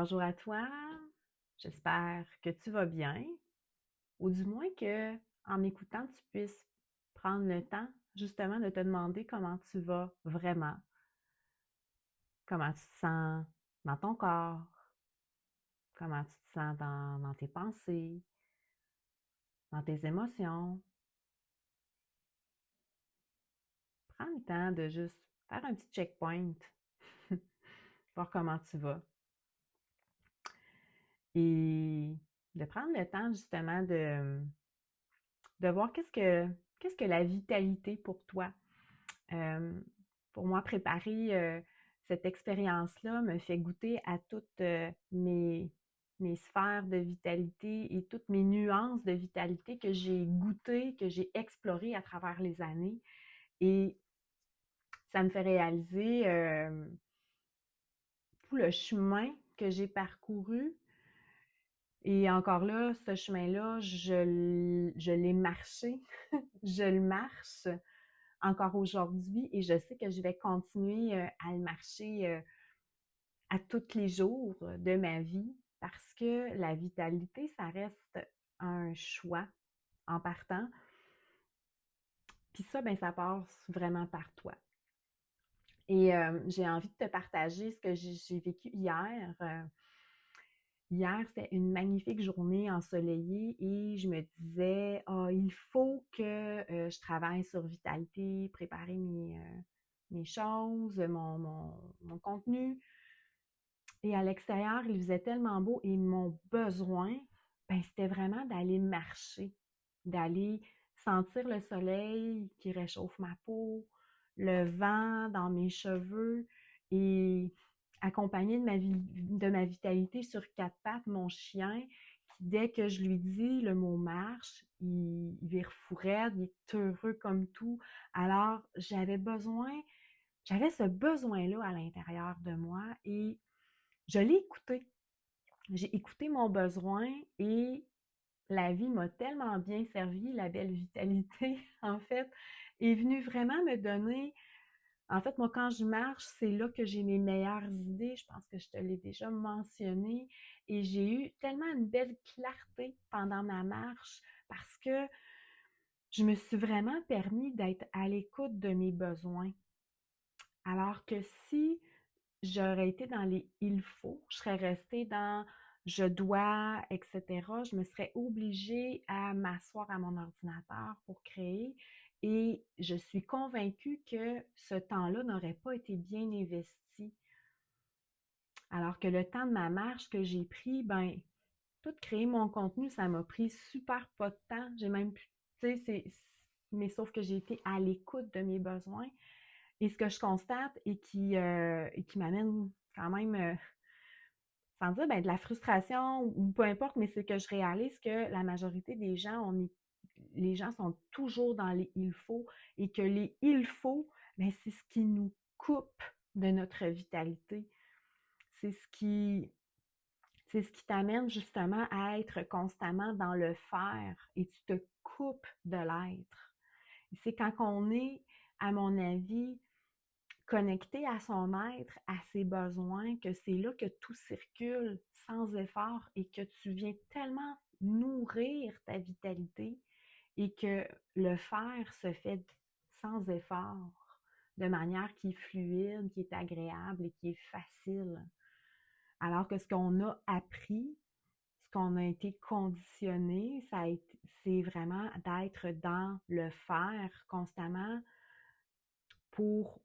Bonjour à toi, j'espère que tu vas bien, ou du moins que, en m'écoutant, tu puisses prendre le temps justement de te demander comment tu vas vraiment, comment tu te sens dans ton corps, comment tu te sens dans tes pensées, dans tes émotions. Prends le temps de juste faire un petit checkpoint, voir comment tu vas, et de prendre le temps justement de voir qu'est-ce que la vitalité pour toi. Euh, pour moi, préparer cette expérience-là me fait goûter à toutes mes sphères de vitalité et toutes mes nuances de vitalité que j'ai goûtées, que j'ai explorées à travers les années. Et ça me fait réaliser tout le chemin que j'ai parcouru. Et encore là, ce chemin-là, je l'ai marché, je le marche encore aujourd'hui et je sais que je vais continuer à le marcher à tous les jours de ma vie parce que la vitalité, ça reste un choix en partant. Puis ça, ben, ça passe vraiment par toi. Et j'ai envie de te partager ce que j'ai vécu hier. Hier, c'était une magnifique journée ensoleillée et je me disais, ah, il faut que je travaille sur vitalité, préparer mes choses, mon contenu. Et à l'extérieur, il faisait tellement beau et mon besoin, ben, c'était vraiment d'aller marcher, d'aller sentir le soleil qui réchauffe ma peau, le vent dans mes cheveux et accompagné de ma vitalité sur quatre pattes, mon chien, qui dès que je lui dis le mot marche, il vire fou raide, il est heureux comme tout. Alors, j'avais ce besoin-là à l'intérieur de moi et je l'ai écouté. J'ai écouté mon besoin et la vie m'a tellement bien servi, la belle vitalité, en fait, est venue vraiment me donner. En fait, moi, quand je marche, c'est là que j'ai mes meilleures idées. Je pense que je te l'ai déjà mentionné. Et j'ai eu tellement une belle clarté pendant ma marche parce que je me suis vraiment permis d'être à l'écoute de mes besoins. Alors que si j'aurais été dans les il faut, je serais restée dans je dois, etc. Je me serais obligée à m'asseoir à mon ordinateur pour créer et je suis convaincue que ce temps-là n'aurait pas été bien investi. Alors que le temps de ma marche que j'ai pris, ben, tout créer mon contenu, ça m'a pris super pas de temps. J'ai même pu, tu sais, mais sauf que j'ai été à l'écoute de mes besoins. Et ce que je constate et qui m'amène quand même, sans dire ben, de la frustration ou peu importe, mais c'est que je réalise que la majorité des gens, les gens sont toujours dans les il faut et que les il faut, ben, c'est ce qui nous coupe de notre vitalité. C'est ce qui, c'est ce qui t'amène justement à être constamment dans le faire et tu te coupes de l'être. C'est quand on est, à mon avis, connecté à son être, à ses besoins, que c'est là que tout circule sans effort et que tu viens tellement nourrir ta vitalité et que le faire se fait sans effort, de manière qui est fluide, qui est agréable et qui est facile. Alors que ce qu'on a appris, ce qu'on a été conditionné, c'est vraiment d'être dans le faire constamment pour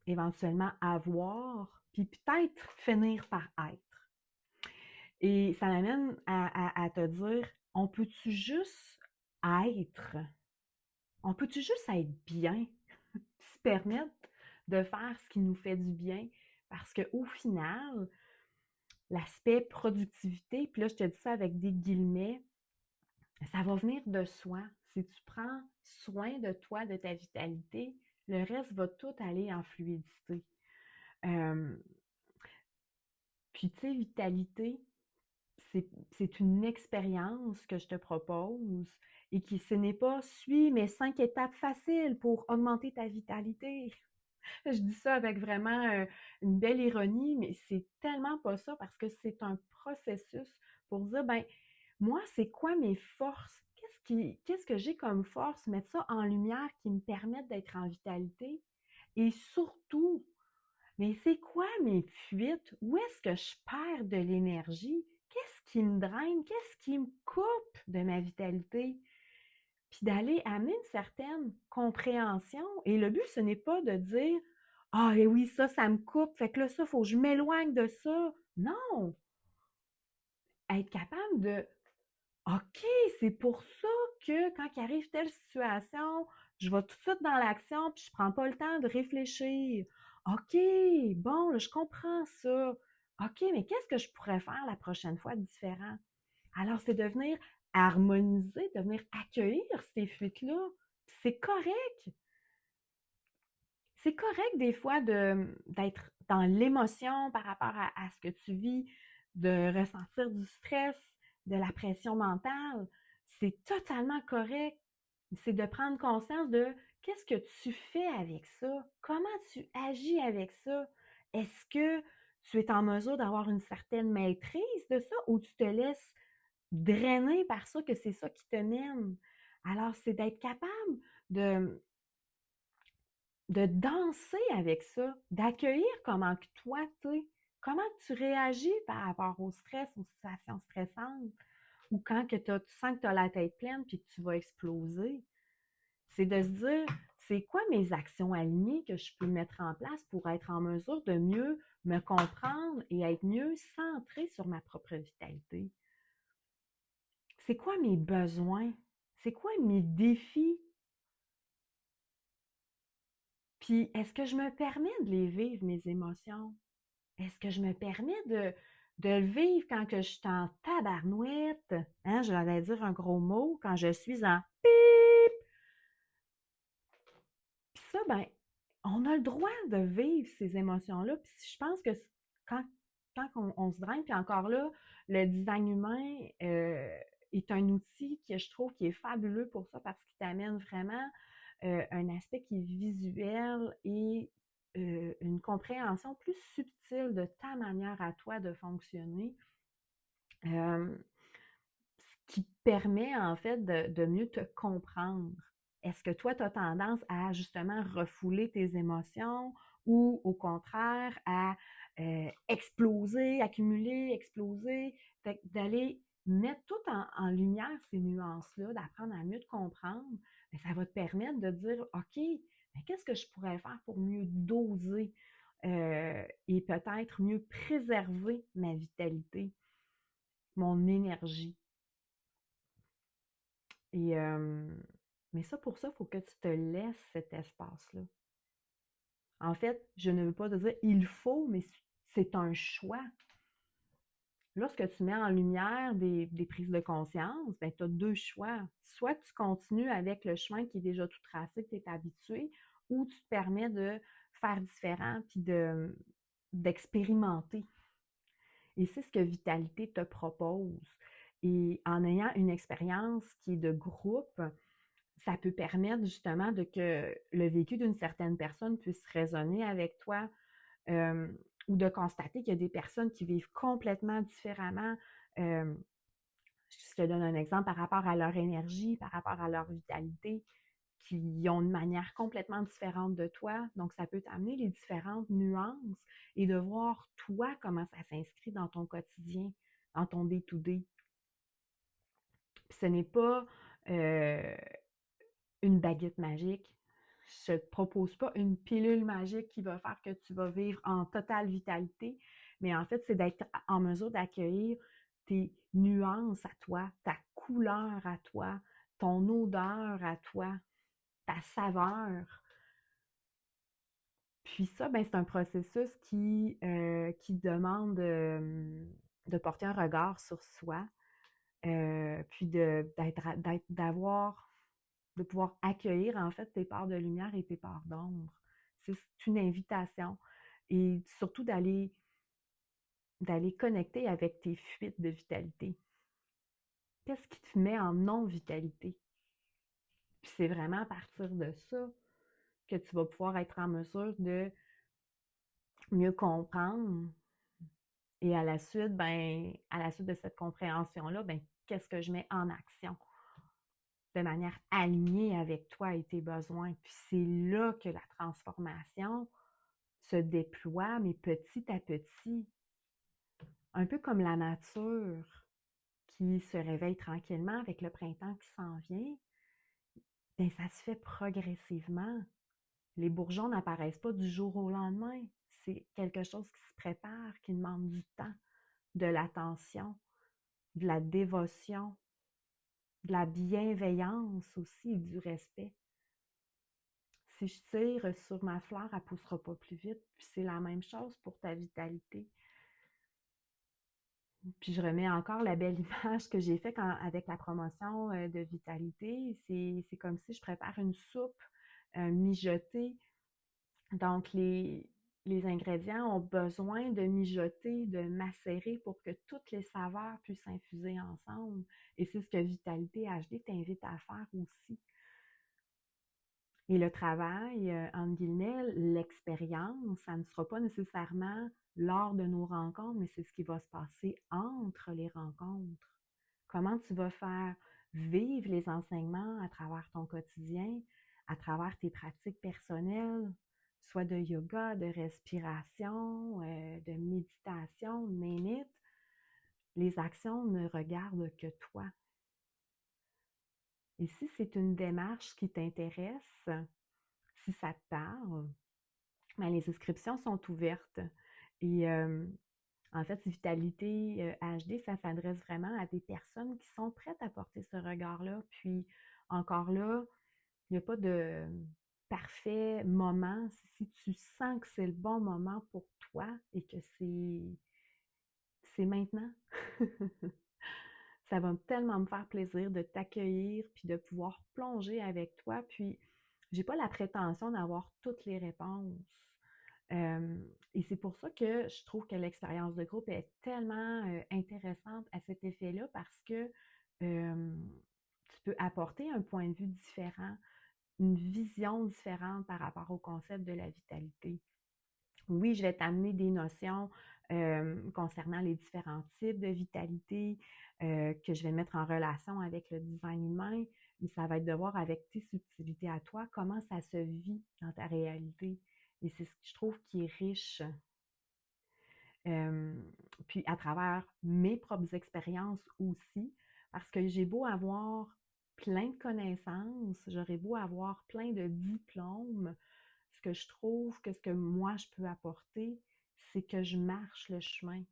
éventuellement avoir, puis peut-être finir par être. Et ça m'amène à te dire, on peut-tu juste être? On peut-tu juste être bien? Se permettre de faire ce qui nous fait du bien? Parce qu'au final, l'aspect productivité, puis là je te dis ça avec des guillemets, ça va venir de soi. Si tu prends soin de toi, de ta vitalité, le reste va tout aller en fluidité. Euh, Puis, tu sais, vitalité, c'est une expérience que je te propose et qui, ce n'est pas suis mes 5 étapes faciles pour augmenter ta vitalité. Je dis ça avec vraiment une belle ironie, mais c'est tellement pas ça parce que c'est un processus pour dire, ben, moi, c'est quoi mes forces? Qu'est-ce que j'ai comme force? Mettre ça en lumière qui me permettent d'être en vitalité. Et surtout, mais c'est quoi mes fuites? Où est-ce que je perds de l'énergie? Qu'est-ce qui me draine? Qu'est-ce qui me coupe de ma vitalité? Puis d'aller amener une certaine compréhension. Et le but, ce n'est pas de dire ah, et oui, ça me coupe, fait que là, ça, il faut que je m'éloigne de ça. Non! Être capable de OK, c'est pour ça que quand il arrive telle situation, je vais tout de suite dans l'action, puis je prends pas le temps de réfléchir. OK, bon, là, je comprends ça. OK, mais qu'est-ce que je pourrais faire la prochaine fois de différent? Alors, c'est de venir harmoniser, de venir accueillir ces fuites-là. C'est correct. C'est correct des fois d'être dans l'émotion par rapport à ce que tu vis, de ressentir du stress, de la pression mentale. C'est totalement correct. C'est de prendre conscience de qu'est-ce que tu fais avec ça? Comment tu agis avec ça? Est-ce que tu es en mesure d'avoir une certaine maîtrise de ça ou tu te laisses drainer par ça, que c'est ça qui te mène? Alors, c'est d'être capable de danser avec ça, d'accueillir comment que toi, tu sais, comment tu réagis par rapport au stress, aux situations stressantes, ou quand que tu sens que tu as la tête pleine puis que tu vas exploser. C'est de se dire, c'est quoi mes actions alignées que je peux mettre en place pour être en mesure de mieux me comprendre et être mieux centrée sur ma propre vitalité? C'est quoi mes besoins? C'est quoi mes défis? Puis, est-ce que je me permets de les vivre, mes émotions? Est-ce que je me permets de le vivre quand que je suis en tabarouette? Hein, je vais dire un gros mot, quand je suis en pip. Puis ça, ben, on a le droit de vivre ces émotions-là. Puis je pense que quand, quand on se draine, puis encore là, le design humain est un outil que je trouve qui est fabuleux pour ça parce qu'il t'amène vraiment un aspect qui est visuel et une compréhension plus subtile de ta manière à toi de fonctionner, ce qui permet en fait de mieux te comprendre. Est-ce que toi, tu as tendance à justement refouler tes émotions ou au contraire à exploser, accumuler, exploser? Fait que d'aller mettre tout en lumière ces nuances-là, d'apprendre à mieux te comprendre, bien, ça va te permettre de dire, OK, mais qu'est-ce que je pourrais faire pour mieux doser et peut-être mieux préserver ma vitalité, mon énergie. Et, mais ça, pour ça, il faut que tu te laisses cet espace-là. En fait, je ne veux pas te dire il faut, mais c'est un choix. Lorsque tu mets en lumière des prises de conscience, ben, tu as deux choix. Soit tu continues avec le chemin qui est déjà tout tracé, que tu es habitué, ou tu te permets de faire différent puis d'expérimenter. Et c'est ce que Vitalité te propose. Et en ayant une expérience qui est de groupe, ça peut permettre justement de que le vécu d'une certaine personne puisse résonner avec toi euh, ou de constater qu'il y a des personnes qui vivent complètement différemment. Euh, je te donne un exemple par rapport à leur énergie, par rapport à leur vitalité, qui ont une manière complètement différente de toi. Donc, ça peut t'amener les différentes nuances et de voir toi comment ça s'inscrit dans ton quotidien, dans ton day-to-day. Puis ce n'est pas une baguette magique. Je ne te propose pas une pilule magique qui va faire que tu vas vivre en totale vitalité, mais en fait, c'est d'être en mesure d'accueillir tes nuances à toi, ta couleur à toi, ton odeur à toi, ta saveur. Puis ça, ben, c'est un processus qui demande de porter un regard sur soi, puis de pouvoir accueillir en fait tes parts de lumière et tes parts d'ombre. C'est une invitation. Et surtout d'aller connecter avec tes fuites de vitalité. Qu'est-ce qui te met en non-vitalité? Puis c'est vraiment à partir de ça que tu vas pouvoir être en mesure de mieux comprendre. Et à la suite, à la suite de cette compréhension-là, qu'est-ce que je mets en action de manière alignée avec toi et tes besoins. Puis c'est là que la transformation se déploie, mais petit à petit, un peu comme la nature qui se réveille tranquillement avec le printemps qui s'en vient. Ça se fait progressivement. Les bourgeons n'apparaissent pas du jour au lendemain. C'est quelque chose qui se prépare, qui demande du temps, de l'attention, de la dévotion, de la bienveillance aussi et du respect. Si je tire sur ma fleur, elle ne poussera pas plus vite. Puis c'est la même chose pour ta vitalité. Puis je remets encore la belle image que j'ai faite avec la promotion de vitalité. C'est comme si je prépare une soupe mijotée. Donc, les ingrédients ont besoin de mijoter, de macérer pour que toutes les saveurs puissent s'infuser ensemble. Et c'est ce que Vitalité HD t'invite à faire aussi. Et le travail, entre guillemets, l'expérience, ça ne sera pas nécessairement lors de nos rencontres, mais c'est ce qui va se passer entre les rencontres. Comment tu vas faire vivre les enseignements à travers ton quotidien, à travers tes pratiques personnelles, soit de yoga, de respiration, de méditation, name it. Les actions ne regardent que toi. Et si c'est une démarche qui t'intéresse, si ça te parle, les inscriptions sont ouvertes. Et en fait, Vitalité HD, ça s'adresse vraiment à des personnes qui sont prêtes à porter ce regard-là. Puis encore là, il n'y a pas de parfait moment. Si tu sens que c'est le bon moment pour toi et que c'est maintenant, ça va tellement me faire plaisir de t'accueillir puis de pouvoir plonger avec toi. Puis, j'ai pas la prétention d'avoir toutes les réponses. Et c'est pour ça que je trouve que l'expérience de groupe est tellement intéressante à cet effet-là parce que tu peux apporter un point de vue différent, une vision différente par rapport au concept de la vitalité. Oui, je vais t'amener des notions concernant les différents types de vitalité que je vais mettre en relation avec le design humain, mais ça va être de voir avec tes subtilités à toi comment ça se vit dans ta réalité. Et c'est ce que je trouve qui est riche. Puis à travers mes propres expériences aussi, parce que j'ai beau avoir plein de connaissances, j'aurais beau avoir plein de diplômes, ce que je trouve que ce que moi je peux apporter, c'est que je marche le chemin.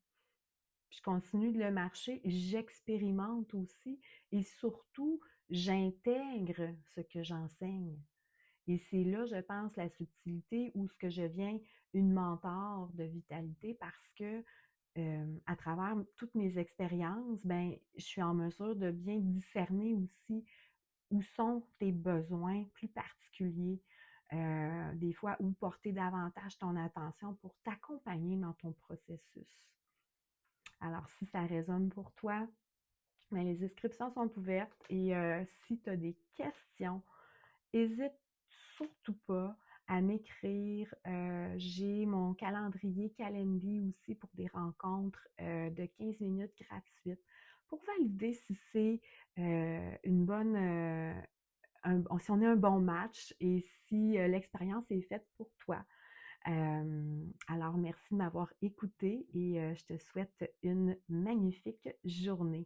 Puis je continue de le marcher, j'expérimente aussi et surtout, j'intègre ce que j'enseigne. Et c'est là, je pense, la subtilité où ce que je viens une mentor de vitalité parce que à travers toutes mes expériences, je suis en mesure de bien discerner aussi où sont tes besoins plus particuliers, des fois où porter davantage ton attention pour t'accompagner dans ton processus. Alors, si ça résonne pour toi, les inscriptions sont ouvertes et si tu as des questions, n'hésite surtout pas à m'écrire. J'ai mon calendrier Calendly aussi pour des rencontres de 15 minutes gratuites pour valider si c'est une bonne, si on est un bon match et si l'expérience est faite pour toi. Alors, merci de m'avoir écouté et je te souhaite une magnifique journée.